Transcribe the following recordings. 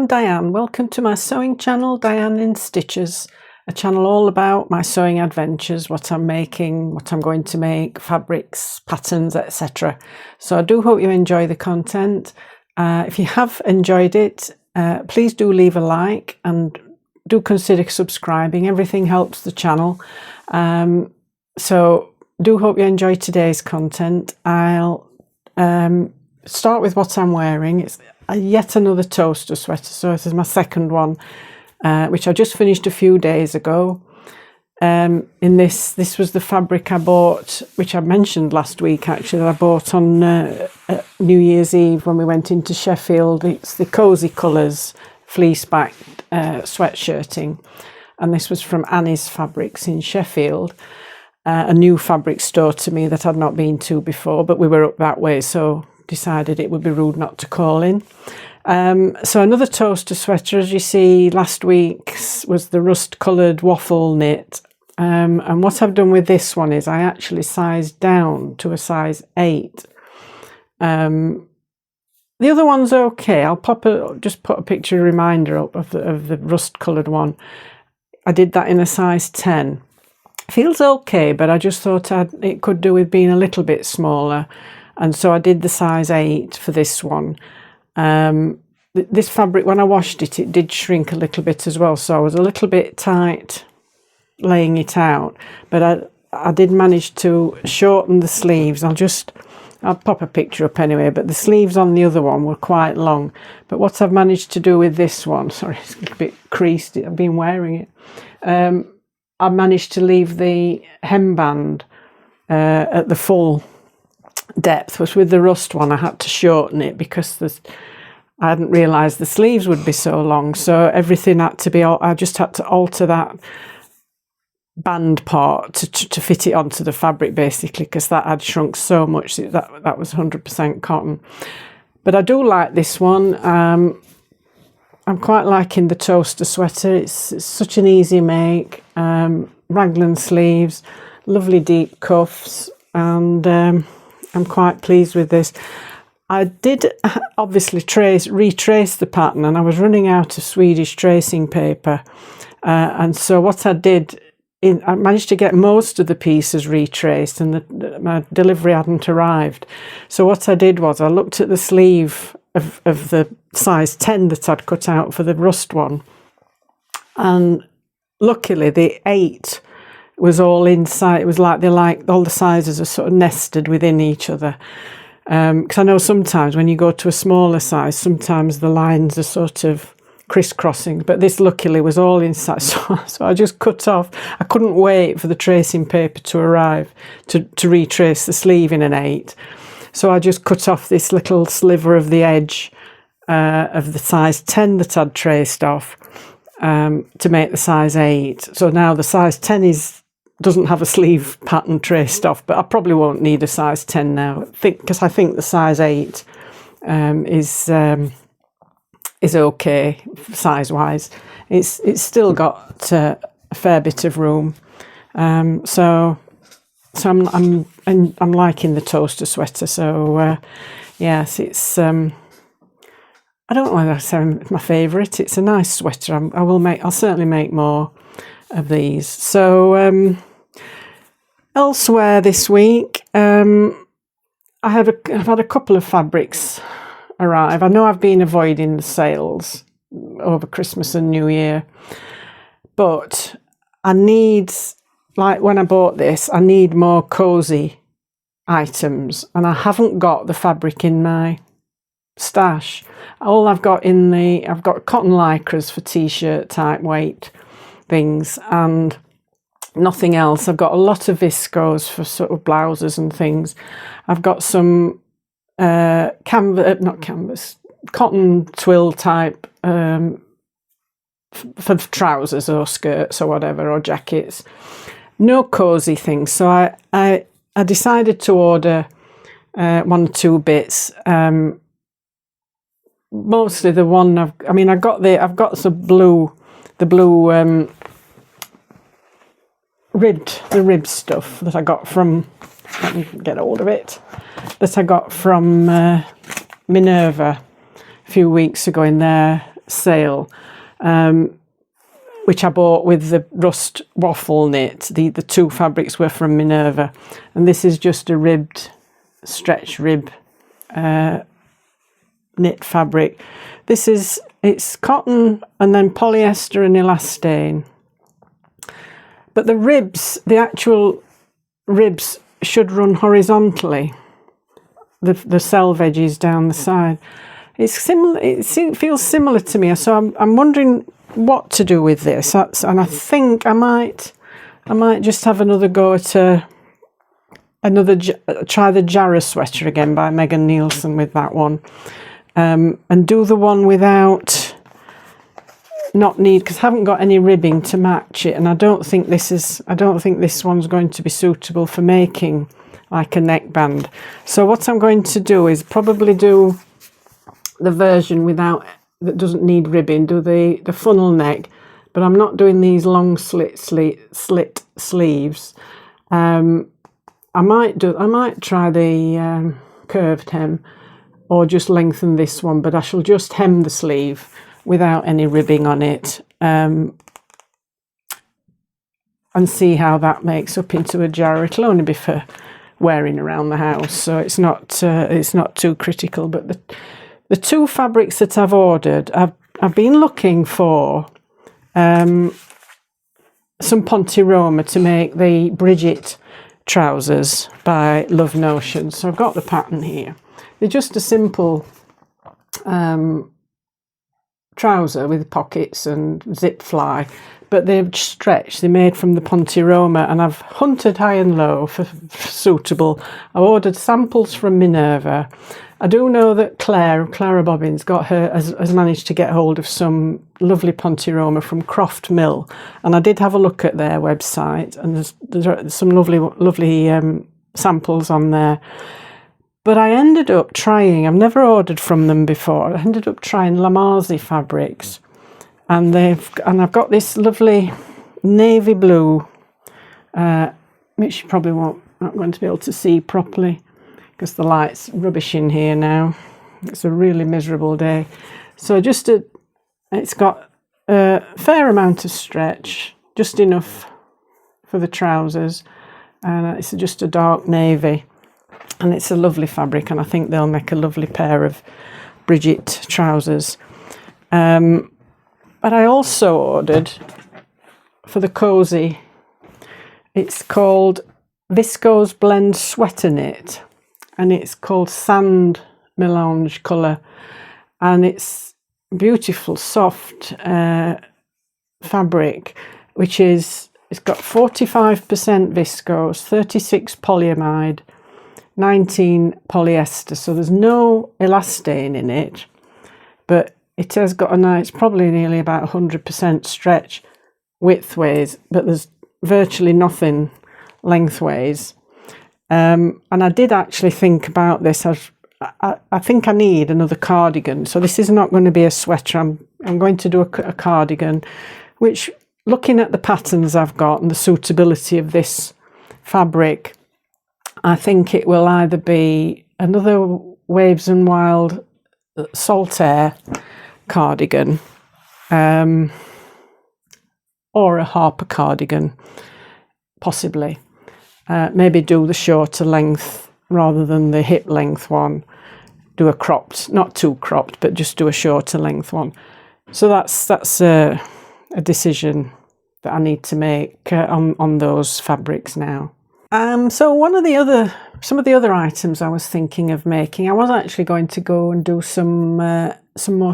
I'm Diane. Welcome to my sewing channel, Diane in Stitches, a channel all about my sewing adventures, what I'm making, what I'm going to make, fabrics, patterns, etc. So I do hope you enjoy the content. If you have enjoyed it, please do leave a like and do consider subscribing. Everything helps the channel. So do hope you enjoy today's content. I'll start with what I'm wearing. It's yet another toaster sweater, so this is my second one, which I just finished a few days ago. In this was the fabric I bought, which I mentioned last week actually, that I bought on New Year's Eve when we went into Sheffield. It's the Cozy Colours fleece backed sweatshirting, and this was from Annie's Fabrics in Sheffield, a new fabric store to me that I'd not been to before, but we were up that way, so decided it would be rude not to call in. So another toaster sweater, as you see, last week's was the rust coloured waffle knit, and what I've done with this one is I actually sized down to a size 8. The other one's okay. I'll just put a picture reminder up of the rust coloured one. I did that in a size 10. Feels okay, but I just thought it could do with being a little bit smaller. And so I did the size 8 for this one. This fabric, when I washed it, it did shrink a little bit as well. So I was a little bit tight laying it out. But I did manage to shorten the sleeves. I'll pop a picture up anyway. But the sleeves on the other one were quite long. But what I've managed to do with this one, sorry, it's a little bit creased. I've been wearing it. I managed to leave the hemband at the full depth, which with the rust one I had to shorten it because I hadn't realised the sleeves would be so long, so everything had to be, I just had to alter that band part to fit it onto the fabric basically, because that had shrunk so much that was 100% cotton. But I do like this one. I'm quite liking the toaster sweater. It's such an easy make, raglan sleeves, lovely deep cuffs, and I'm quite pleased with this. I did obviously retrace the pattern, and I was running out of Swedish tracing paper, and so what I did, I managed to get most of the pieces retraced, and my delivery hadn't arrived. So what I did was I looked at the sleeve of the size 10 that I'd cut out for the rust one, and luckily the 8 was all inside. It was like all the sizes are sort of nested within each other, because I know sometimes when you go to a smaller size, sometimes the lines are sort of crisscrossing, but this luckily was all inside. So I just cut off. I couldn't wait for the tracing paper to arrive to retrace the sleeve in an 8, so I just cut off this little sliver of the edge of the size 10 that I'd traced off to make the size 8. So now the size 10 doesn't have a sleeve pattern traced off, but I probably won't need a size 10 now, because I think the size 8 is okay size wise. It's still got a fair bit of room, so I'm liking the toaster sweater. So yes, it's I don't know whether I say it's my favourite. It's a nice sweater. I'll certainly make more of these. So elsewhere this week, I've had a couple of fabrics arrive. I know I've been avoiding the sales over Christmas and New Year, but I need, like when I bought this, I need more cozy items, and I haven't got the fabric in my stash. All I've got I've got cotton lycras for t-shirt type weight things and nothing else. I've got a lot of viscose for sort of blouses and things. I've got some cotton twill type for trousers or skirts or whatever, or jackets. No cozy things. So I decided to order 1 or 2 bits. Mostly the one I've got the blue rib stuff that I got from, let me get hold of it, that I got from Minerva a few weeks ago in their sale, which I bought with the rust waffle knit. The two fabrics were from Minerva, and this is just a ribbed stretch rib knit fabric. It's cotton and then polyester and elastane, but the ribs, the actual ribs, should run horizontally. The selvedge is down the side. It's similar. It feels similar to me. So I'm wondering what to do with this. And I think I might just have another go at try the Jarrah sweater again by Megan Nielsen with that one, and do the one without because I haven't got any ribbing to match it, and I don't think this one's going to be suitable for making like a neckband. So what I'm going to do is probably do the version that doesn't need ribbing, do the funnel neck, but I'm not doing these long slit sleeves. I might try the curved hem, or just lengthen this one, but I shall just hem the sleeve without any ribbing on it, and see how that makes up into a Jarrah. It'll only be for wearing around the house, so it's not too critical. But the two fabrics that I've ordered, I've been looking for some Ponte Roma to make the Bridget trousers by Love Notion. So I've got the pattern here. They're just a simple trouser with pockets and zip fly, but they're stretched. They're made from the Ponte Roma, and I've hunted high and low for suitable. I ordered samples from Minerva. I do know that Clara Bobbins has managed to get hold of some lovely Ponte Roma from Croft Mill, and I did have a look at their website, and there's some lovely samples on there. But I ended up trying, I've never ordered from them before, I ended up trying Lamazi fabrics, and I've got this lovely navy blue, which you probably not going to be able to see properly because the light's rubbish in here now. It's a really miserable day. So it's got a fair amount of stretch, just enough for the trousers, and it's just a dark navy. And it's a lovely fabric, and I think they'll make a lovely pair of Bridget trousers. But I also ordered for the cozy, it's called Visco's Blend Sweater Knit, and it's called Sand Melange colour, and it's beautiful soft fabric, it's got 45% viscose, 36 polyamide, 19 polyester, so there's no elastane in it, but it has got it's probably nearly about 100% stretch widthways, but there's virtually nothing lengthways. And I did actually think about this. I think I need another cardigan, so this is not going to be a sweater. I'm going to do a cardigan, which, looking at the patterns I've got and the suitability of this fabric, I think it will either be another Waves and Wild Saltaire cardigan, or a Harper cardigan, possibly. Maybe do the shorter length rather than the hip length one. Do a cropped, not too cropped, but just do a shorter length one. So that's a decision that I need to make on those fabrics now. So some of the other items I was thinking of making, I was actually going to go and do some more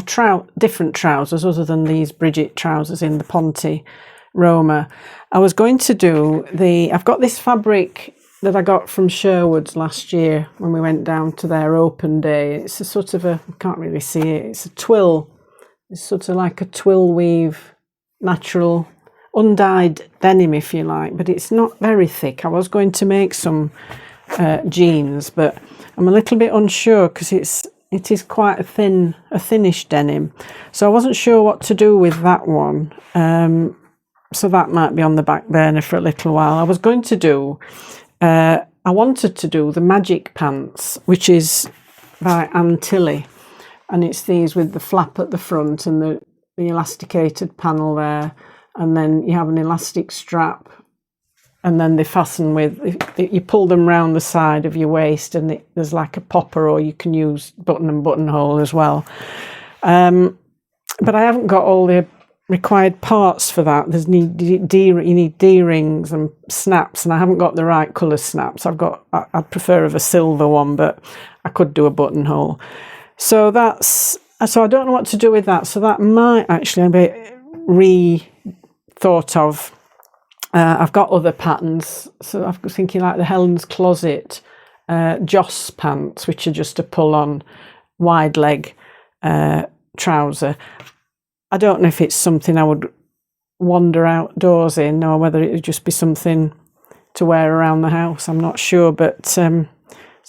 different trousers other than these Bridget trousers in the Ponte Roma. I was going to do I've got this fabric that I got from Sherwood's last year when we went down to their open day. It's a sort of I can't really see it, it's a twill. It's sort of like a twill weave, natural undyed denim, if you like, but it's not very thick. I was going to make some jeans, but I'm a little bit unsure because it is quite a thinnish denim, so I wasn't sure what to do with that one. So that might be on the back burner for a little while. I was going to do I wanted to do the Magic Pants, which is by Anne Tilley, and it's these with the flap at the front and the elasticated panel there, and then you have an elastic strap, and then they fasten with, you pull them round the side of your waist, and there's like a popper, or you can use button and buttonhole as well. But I haven't got all the required parts for that. You need D-rings and snaps, and I haven't got the right colour snaps. I'd prefer of a silver one, but I could do a buttonhole. So I don't know what to do with that. So that might actually be re-thought of. I've got other patterns. So I was thinking like the Helen's Closet Joss pants, which are just a pull-on wide leg trouser. I don't know if it's something I would wander outdoors in, or whether it would just be something to wear around the house. I'm not sure, but so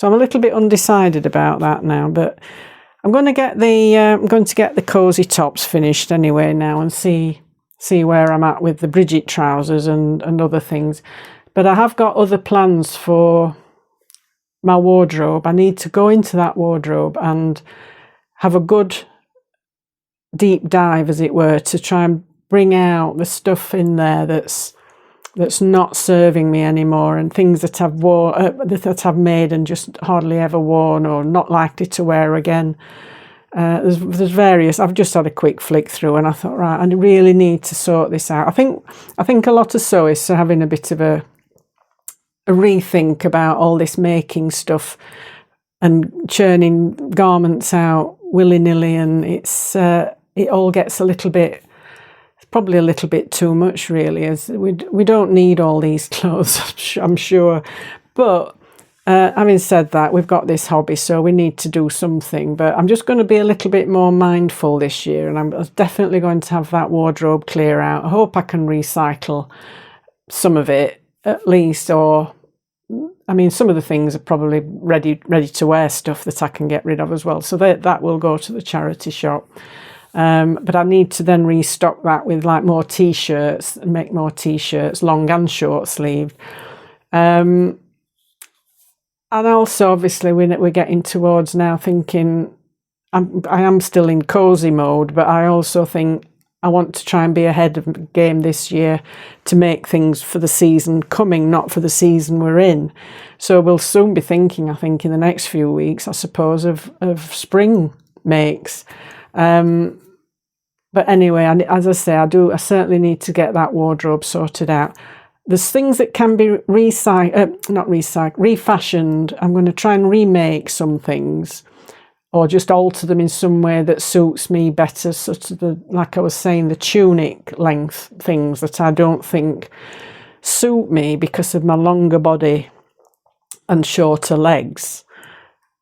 I'm a little bit undecided about that now. But I'm going to get the cozy tops finished anyway now, and see where I'm at with the Bridget trousers and other things. But I have got other plans for my wardrobe. I need to go into that wardrobe and have a good deep dive, as it were, to try and bring out the stuff in there that's not serving me anymore, and things that I've made and just hardly ever worn, or not likely to wear again. There's various. I've just had a quick flick through, and I thought, right, I really need to sort this out. I think a lot of sewists are having a bit of a rethink about all this making stuff and churning garments out willy-nilly, and it all gets probably a little bit too much, really, as we don't need all these clothes, I'm sure. But having said that, we've got this hobby, so we need to do something. But I'm just going to be a little bit more mindful this year, and I'm definitely going to have that wardrobe clear out. I hope I can recycle some of it at least, or I mean, some of the things are probably ready to wear stuff that I can get rid of as well. So that will go to the charity shop. But I need to then restock that with like more t-shirts, and make more t-shirts, long and short sleeved. And also, obviously, we're getting towards now thinking, I am still in cozy mode, but I also think I want to try and be ahead of the game this year to make things for the season coming, not for the season we're in. So we'll soon be thinking, I think, in the next few weeks, I suppose, of spring makes. But anyway, as I say, I certainly need to get that wardrobe sorted out. There's things that can be refashioned. I'm going to try and remake some things, or just alter them in some way that suits me better. Sort of like I was saying, the tunic length things that I don't think suit me because of my longer body and shorter legs.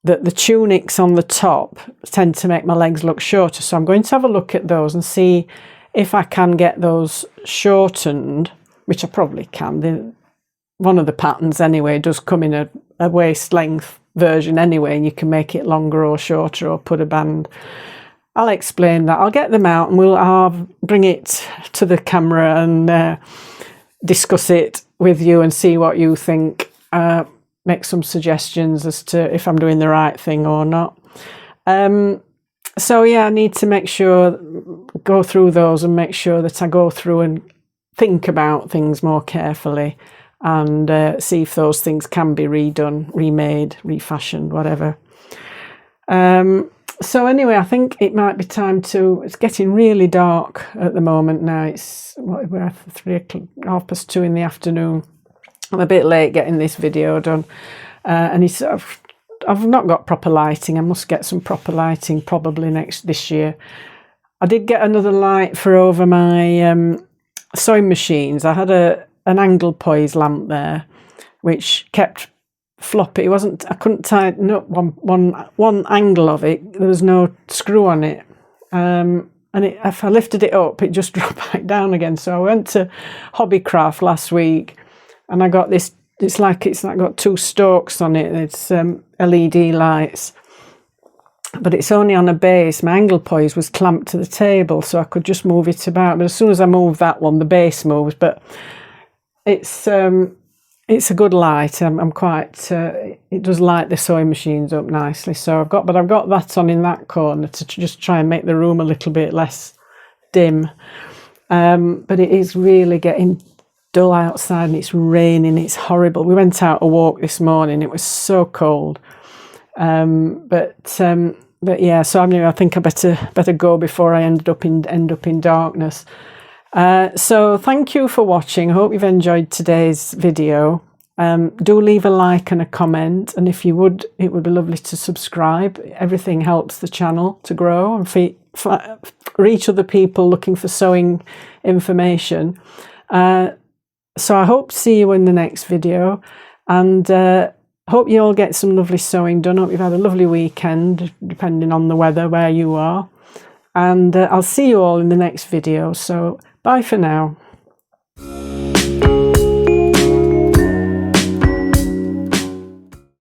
That the tunics on the top tend to make my legs look shorter. So I'm going to have a look at those and see if I can get those shortened, which I probably can. One of the patterns anyway does come in a waist length version anyway, and you can make it longer or shorter, or put a band. I'll explain that. I'll get them out, and I'll bring it to the camera and discuss it with you and see what you think. Make some suggestions as to if I'm doing the right thing or not. So yeah, I need to go through those and make sure that I go through and think about things more carefully, and see if those things can be redone, remade, refashioned, whatever. So anyway, I think it might be time it's getting really dark at the moment now. We're at 2:30 in the afternoon. I'm a bit late getting this video done, and I've not got proper lighting. I must get some proper lighting probably this year. I did get another light for over my sewing machines. I had an angle poise lamp there, which kept floppy. I couldn't tighten up one angle of it. There was no screw on it, and if I lifted it up, it just dropped back down again. So I went to Hobbycraft last week, and I got this. It's like got two stalks on it. It's LED lights, but it's only on a base. My angle poise was clamped to the table, so I could just move it about. But as soon as I move that one, the base moves. But it's it's a good light. I'm quite, it does light the sewing machines up nicely. So I've got that on in that corner to just try and make the room a little bit less dim. But it is really getting dull outside and it's raining. It's horrible. We went out a walk this morning. It was so cold. But yeah, so I think I better go before I end up in darkness. So thank you for watching. I hope you've enjoyed today's video. Do leave a like and a comment, and if you would, it would be lovely to subscribe. Everything helps the channel to grow and reach other people looking for sewing information. So I hope to see you in the next video, and hope you all get some lovely sewing done. Hope you've had a lovely weekend, depending on the weather where you are. And I'll see you all in the next video. So bye for now.